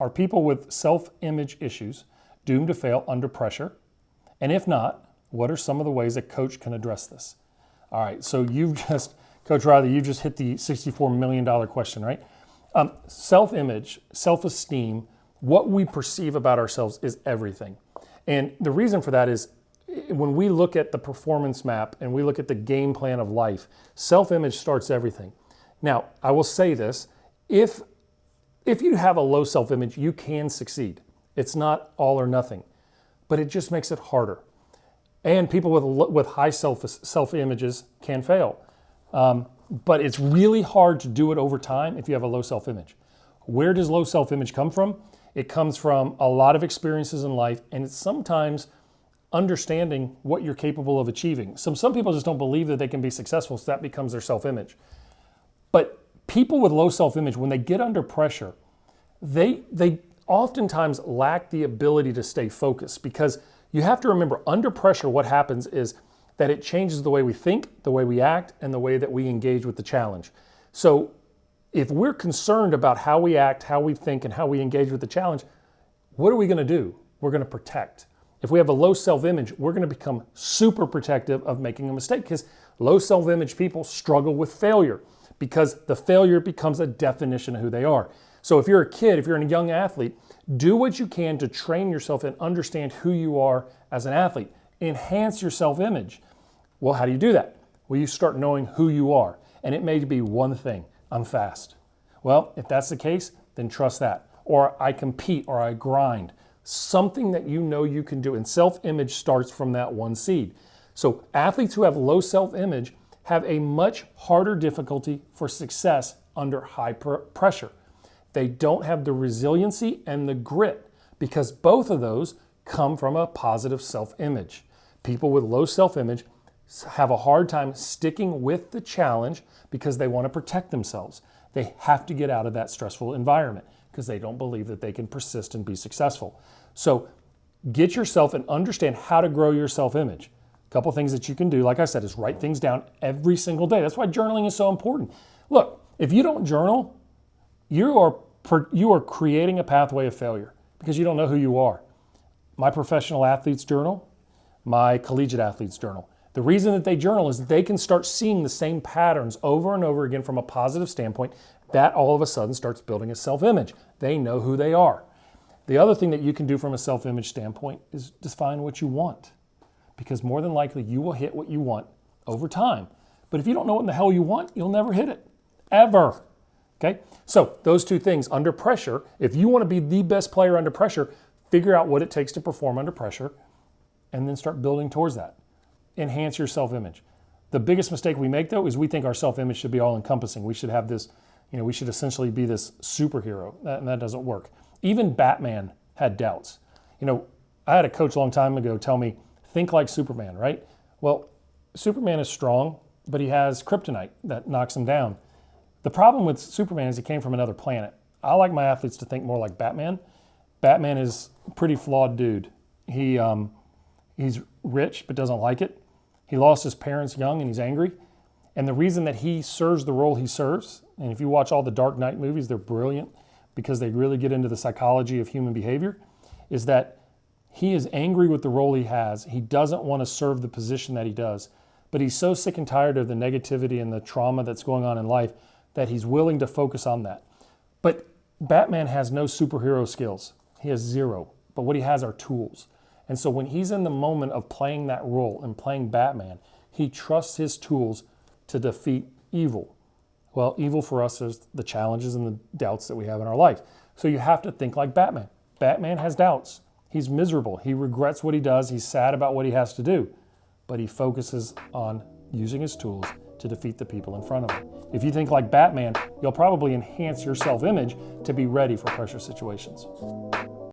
Are people with self-image issues doomed to fail under pressure? And if not, what are some of the ways a coach can address this? All right, so Coach Riley, you just hit the $64 million question, right? Self-image, self-esteem, what we perceive about ourselves is everything. And the reason for that is when we look at the performance map and we look at the game plan of life, self-image starts everything. Now, I will say this, if you have a low self-image, you can succeed. It's not all or nothing, but it just makes it harder. And people with high self-images can fail. But it's really hard to do it over time if you have a low self-image. Where does low self-image come from? It comes from a lot of experiences in life, and it's sometimes understanding what you're capable of achieving. Some people just don't believe that they can be successful, so that becomes their self-image. But people with low self-image, when they get under pressure, they oftentimes lack the ability to stay focused, because you have to remember, under pressure, what happens is that it changes the way we think, the way we act, and the way that we engage with the challenge. So if we're concerned about how we act, how we think, and how we engage with the challenge, what are we going to do? We're going to protect. If we have a low self-image, we're going to become super protective of making a mistake, because low self-image people struggle with failure, because the failure becomes a definition of who they are. So if you're a kid, if you're a young athlete, do what you can to train yourself and understand who you are as an athlete. Enhance your self-image. Well, how do you do that? Well, you start knowing who you are. And it may be one thing: I'm fast. Well, if that's the case, then trust that. Or I compete, or I grind. Something that you know you can do. And self-image starts from that one seed. So athletes who have low self-image have a much harder difficulty for success under high pressure. They don't have the resiliency and the grit, because both of those come from a positive self-image. People with low self-image have a hard time sticking with the challenge because they want to protect themselves. They have to get out of that stressful environment because they don't believe that they can persist and be successful. So get yourself and understand how to grow your self-image. A couple things that you can do, like I said, is write things down every single day. That's why journaling is so important. Look, if you don't journal, you are creating a pathway of failure because you don't know who you are. My professional athletes journal, my collegiate athletes journal. The reason that they journal is that they can start seeing the same patterns over and over again from a positive standpoint. That all of a sudden starts building a self-image. They know who they are. The other thing that you can do from a self-image standpoint is define what you want, because more than likely you will hit what you want over time. But if you don't know what in the hell you want, you'll never hit it, ever. Okay? So those two things, under pressure, if you want to be the best player under pressure, figure out what it takes to perform under pressure and then start building towards that. Enhance your self-image. The biggest mistake we make, though, is we think our self-image should be all-encompassing. We should have this, we should essentially be this superhero, and that doesn't work. Even Batman had doubts. I had a coach a long time ago tell me, think like Superman, right? Well, Superman is strong, but he has kryptonite that knocks him down. The problem with Superman is he came from another planet. I like my athletes to think more like Batman. Batman is a pretty flawed dude. He's rich but doesn't like it. He lost his parents young and he's angry. And the reason that he serves the role he serves, and if you watch all the Dark Knight movies, they're brilliant because they really get into the psychology of human behavior, is that he is angry with the role he has. He doesn't want to serve the position that he does, but he's so sick and tired of the negativity and the trauma that's going on in life that he's willing to focus on that. But Batman has no superhero skills. He has zero. But what he has are tools. And so when he's in the moment of playing that role and playing Batman, he trusts his tools to defeat evil. Well, evil for us is the challenges and the doubts that we have in our life. So you have to think like Batman. Batman has doubts. He's miserable. He regrets what he does. He's sad about what he has to do. But he focuses on using his tools to defeat the people in front of him. If you think like Batman, you'll probably enhance your self-image to be ready for pressure situations.